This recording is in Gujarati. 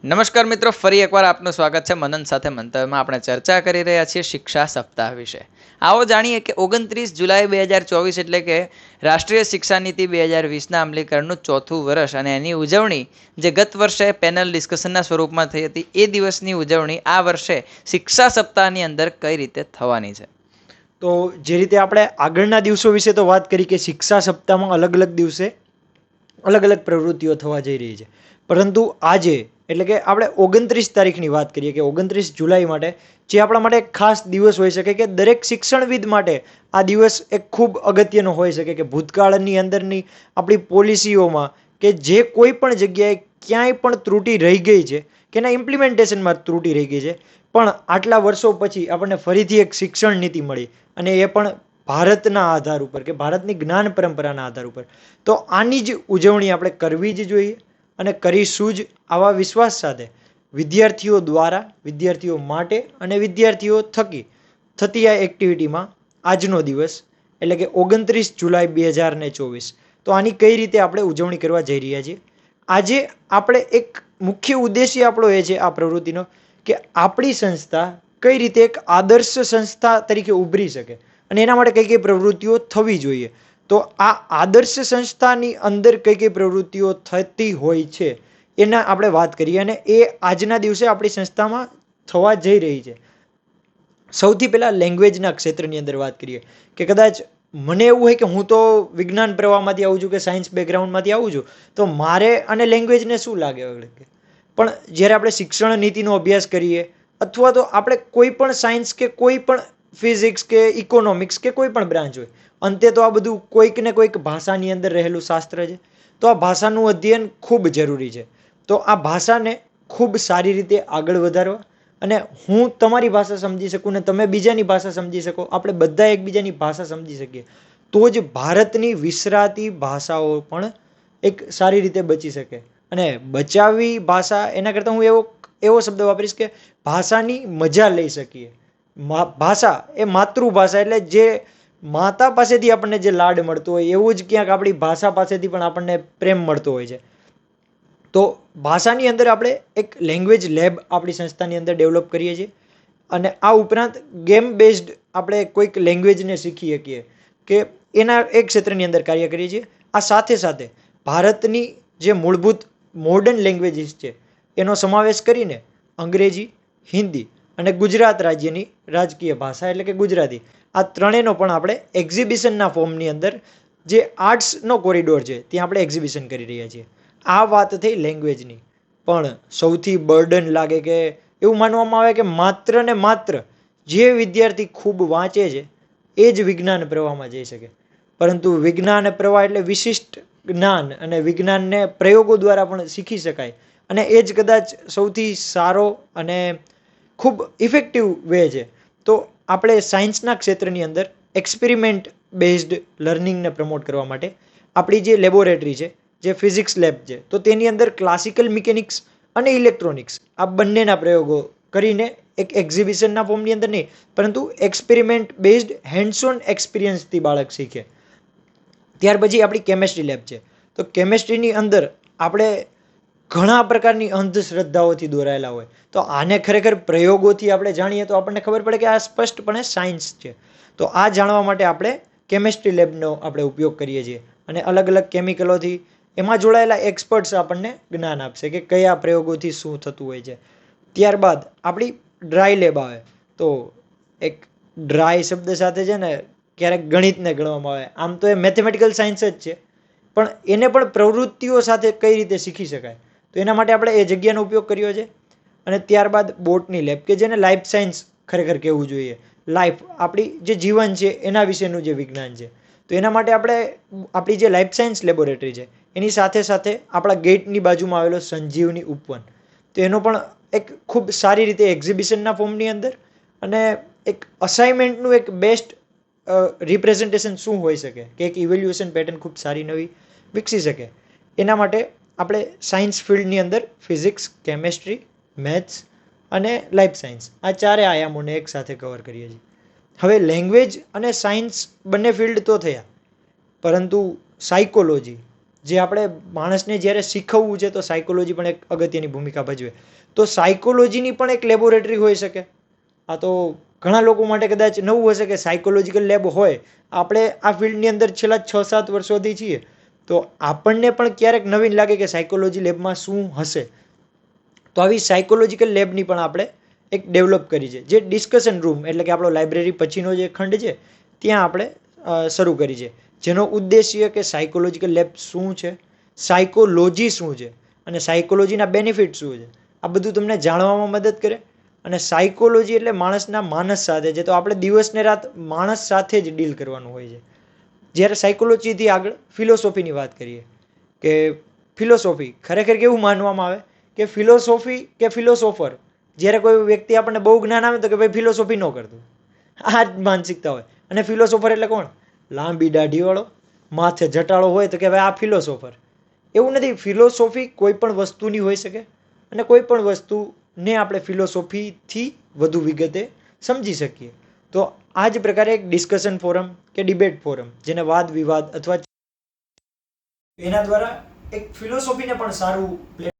નમસ્કાર મિત્રો, ફરી એકવાર આપનું સ્વાગત છે મનન સાથે મંતવ્યમાં. આપણે ચર્ચા કરી રહ્યા છીએ શિક્ષા સપ્તાહ વિશે. આવો જાણીએ કે 29 જુલાઈ 2024 એટલે કે રાષ્ટ્રીય શિક્ષા નીતિ 2020ના અમલીકરણનું ચોથું વર્ષ અને એની ઉજવણી જે ગત વર્ષે પેનલ ડિસ્કશનના સ્વરૂપમાં થઈ હતી એ દિવસની ઉજવણી આ વર્ષે શિક્ષા સપ્તાહની અંદર કઈ રીતે થવાની છે. તો જે રીતે આપણે આગળના દિવસો વિશે તો વાત કરી કે શિક્ષા સપ્તાહમાં અલગ અલગ દિવસે અલગ અલગ પ્રવૃત્તિઓ થવા જઈ રહી છે, પરંતુ આજે એટલે કે આપણે 29 તારીખની વાત કરીએ કે 29 જુલાઈ માટે જે આપણા માટે એક ખાસ દિવસ હોઈ શકે કે દરેક શિક્ષણવિદ માટે આ દિવસ એક ખૂબ અગત્યનો હોઈ શકે કે ભૂતકાળની અંદરની આપણી પોલિસીઓમાં કે જે કોઈ પણ જગ્યાએ ક્યાંય પણ ત્રુટિ રહી ગઈ છે કે એના ઇમ્પ્લિમેન્ટેશનમાં ત્રુટિ રહી ગઈ છે, પણ આટલા વર્ષો પછી આપણને ફરીથી એક શિક્ષણ નીતિ મળી અને એ પણ ભારતના આધાર ઉપર કે ભારતની જ્ઞાન પરંપરાના આધાર ઉપર. તો આની જ ઉજવણી આપણે કરવી જ જોઈએ અને કરીશું જ આવા વિશ્વાસ સાથે વિદ્યાર્થીઓ દ્વારા, વિદ્યાર્થીઓ માટે અને વિદ્યાર્થીઓ થકી થતી આ એક્ટિવિટીમાં આજનો દિવસ એટલે કે 29 જુલાઈ 2024. તો આની કઈ રીતે આપણે ઉજવણી કરવા જઈ રહ્યા છીએ. આજે આપણે એક મુખ્ય ઉદ્દેશ્ય આપણો એ છે આ પ્રવૃત્તિનો કે આપણી સંસ્થા કઈ રીતે એક આદર્શ સંસ્થા તરીકે ઉભરી શકે અને એના માટે કઈ કઈ પ્રવૃત્તિઓ થવી જોઈએ. તો આ આદર્શ સંસ્થાની અંદર કઈ કઈ પ્રવૃત્તિઓ થતી હોય છે એના આપણે વાત કરીએ અને એ આજના દિવસે આપણી સંસ્થામાં થવા જઈ રહી છે. સૌથી પહેલાં લેંગ્વેજના ક્ષેત્રની અંદર વાત કરીએ કે કદાચ મને એવું હોય કે હું તો વિજ્ઞાન પ્રવાહમાંથી આવું છું કે સાયન્સ બેકગ્રાઉન્ડમાંથી આવું છું, તો મારે અને લેંગ્વેજને શું લાગે. પણ જ્યારે આપણે શિક્ષણ નીતિનો અભ્યાસ કરીએ અથવા તો આપણે કોઈ પણ સાયન્સ કે કોઈ પણ ફિઝિક્સ કે ઇકોનોમિક્સ કે કોઈ પણ બ્રાન્ચ હોય, અંતે તો આ બધું કોઈક ને કોઈક ભાષાની અંદર રહેલું શાસ્ત્ર છે. તો આ ભાષાનું અધ્યયન ખૂબ જરૂરી છે. તો આ ભાષાને ખૂબ સારી રીતે આગળ વધારવા અને હું તમારી ભાષા સમજી શકું ને તમે બીજાની ભાષા સમજી શકો, આપણે બધા એકબીજાની ભાષા સમજી શકીએ, તો જ ભારતની વિસરાતી ભાષાઓ પણ એક સારી રીતે બચી શકે. અને બચાવવી ભાષા એના કરતાં હું એવો શબ્દ વાપરીશ કે ભાષાની મજા લઈ શકીએ. ભાષા એ માતૃભાષા એટલે જે માતા પાસેથી આપણને જે લાડ મળતો હોય એવું જ ક્યાંક આપણી ભાષા પાસેથી પણ આપણને પ્રેમ મળતો હોય છે. તો ભાષાની અંદર આપણે એક લેંગ્વેજ લેબ આપણી સંસ્થાની અંદર ડેવલપ કરીએ છીએ અને આ ઉપરાંત ગેમ બેઝડ આપણે કોઈક લેંગ્વેજને શીખી શકીએ કે એના એક ક્ષેત્રની અંદર કાર્ય કરીએ છીએ. આ સાથે સાથે ભારતની જે મૂળભૂત મોડર્ન લેંગ્વેજીસ છે એનો સમાવેશ કરીને અંગ્રેજી, હિન્દી અને ગુજરાત રાજ્યની રાજકીય ભાષા એટલે કે ગુજરાતી, આ ત્રણેયનો પણ આપણે એક્ઝિબિશનના ફોર્મની અંદર જે આર્ટ્સનો કોરિડોર છે ત્યાં આપણે એક્ઝિબિશન કરી રહ્યા છીએ. આ વાત થઈ લેંગ્વેજની. પણ સૌથી બર્ડન લાગે કે એવું માનવામાં આવે કે માત્ર ને માત્ર જે વિદ્યાર્થી ખૂબ વાંચે છે એ જ વિજ્ઞાન પ્રવાહમાં જઈ શકે, પરંતુ વિજ્ઞાન પ્રવાહ એટલે વિશિષ્ટ જ્ઞાન અને વિજ્ઞાનને પ્રયોગો દ્વારા પણ શીખી શકાય અને એ જ કદાચ સૌથી સારો અને ખૂબ ઇફેક્ટિવ વે છે. તો આપણે સાયન્સના ક્ષેત્રની અંદર એક્સપેરિમેન્ટ બેઝડ લર્નિંગને પ્રમોટ કરવા માટે આપણી જે લેબોરેટરી છે, જે ફિઝિક્સ લેબ છે, તો તેની અંદર ક્લાસિકલ મિકેનિક્સ અને ઇલેક્ટ્રોનિક્સ આ બંનેના પ્રયોગો કરીને એક એક્ઝિબિશનના ફોર્મની અંદર નહીં, પરંતુ એક્સપેરિમેન્ટ બેઝડ હેન્ડ્સ ઓન એક્સપિરિયન્સથી બાળક શીખે. ત્યાર પછી આપણી કેમેસ્ટ્રી લેબ છે. તો કેમેસ્ટ્રીની અંદર આપણે ઘણા પ્રકારની અંધશ્રદ્ધાઓથી દોરાયેલા હોય, તો આને ખરેખર પ્રયોગોથી આપણે જાણીએ તો આપણને ખબર પડે કે આ સ્પષ્ટપણે સાયન્સ છે. તો આ જાણવા માટે આપણે કેમેસ્ટ્રી લેબનો આપણે ઉપયોગ કરીએ છીએ અને અલગ અલગ કેમિકલોથી એમાં જોડાયેલા એક્સપર્ટ્સ આપણને જ્ઞાન આપશે કે કયા પ્રયોગોથી શું થતું હોય છે. ત્યારબાદ આપણી ડ્રાય લેબ આવે. તો એક ડ્રાય શબ્દ સાથે છે ને ક્યારેક ગણિતને ગણવામાં આવે, આમ તો એ મેથેમેટિકલ સાયન્સ જ છે, પણ એને પણ પ્રવૃત્તિઓ સાથે કઈ રીતે શીખી શકાય, તો એના માટે આપણે એ જગ્યાનો ઉપયોગ કર્યો છે. અને ત્યારબાદ બોટની લેબ કે જેને લાઈફ સાયન્સ ખરેખર કહેવું જોઈએ. લાઈફ આપણી જે જીવન છે એના વિશેનું જે વિજ્ઞાન છે, તો એના માટે આપણે આપણી જે લાઈફ સાયન્સ લેબોરેટરી છે એની સાથે સાથે આપણા ગેટની બાજુમાં આવેલો સંજીવની ઉપવન, તો એનો પણ એક ખૂબ સારી રીતે એક્ઝિબિશનના ફોર્મની અંદર અને એક અસાઇનમેન્ટનું એક બેસ્ટ રિપ્રેઝન્ટેશન શું હોઈ શકે કે એક ઇવેલ્યુએશન પેટર્ન ખૂબ સારી નવી વિકસી શકે. એના માટે આપણે સાયન્સ ફિલ્ડની અંદર ફિઝિક્સ, કેમેસ્ટ્રી, મેથ્સ અને લાઈફ સાયન્સ આ ચારે આયામોને એક સાથે કવર કરીએ છીએ. હવે લેંગ્વેજ અને સાયન્સ બંને ફિલ્ડ તો થયા, પરંતુ સાયકોલોજી જે આપણે માણસને જ્યારે શીખવવું છે તો સાયકોલોજી પણ એક અગત્યની ભૂમિકા ભજવે. તો સાયકોલોજીની પણ એક લેબોરેટરી હોઈ શકે. આ તો ઘણા લોકો માટે કદાચ નવું હશે કે સાયકોલોજીકલ લેબ હોય. આપણે આ ફિલ્ડની અંદર છેલ્લા 6-7 વર્ષોથી છીએ તો આપણને પણ ક્યારેક નવીન લાગે કે સાયકોલોજી લેબમાં શું હશે. તો આવી સાયકોલોજીકલ લેબની પણ આપણે એક ડેવલપ કરી છે, જે ડિસ્કશન રૂમ એટલે કે આપણો લાઇબ્રેરી પછીનો જે ખંડ છે ત્યાં આપણે શરૂ કરી છે, જેનો ઉદ્દેશ્ય કે સાયકોલોજીકલ લેબ શું છે, સાયકોલોજી શું છે અને સાયકોલોજીના બેનિફિટ શું છે, આ બધું તમને જાણવામાં મદદ કરે. અને સાયકોલોજી એટલે માણસના માનસ સાથે છે, તો આપણે દિવસ ને રાત માણસ સાથે જ ડીલ કરવાનું હોય છે. જ્યારે સાયકોલોજીથી આગળ ફિલોસોફીની વાત કરીએ કે ફિલોસોફી ખરેખર કેવું માનવામાં આવે કે ફિલોસોફી કે ફિલોસોફર, જ્યારે કોઈ વ્યક્તિ આપણને બહુ જ્ઞાન આવે તો કે ભાઈ ફિલોસોફી ન કરતું, આ જ માનસિકતા હોય. અને ફિલોસોફર એટલે કોણ? લાંબી દાઢીવાળો, માથે જટાળો હોય તો કે ભાઈ આ ફિલોસોફર. એવું નથી. ફિલોસોફી કોઈ પણ વસ્તુની હોઈ શકે અને કોઈ પણ વસ્તુને આપણે ફિલોસોફીથી વધુ વિગતે સમજી શકીએ. તો આ જ પ્રકારે એક ડિસ્કશન ફોરમ કે ડિબેટ ફોરમ, જેને વાદ વિવાદ અથવા એના દ્વારા એક ફિલોસોફીને પણ સારું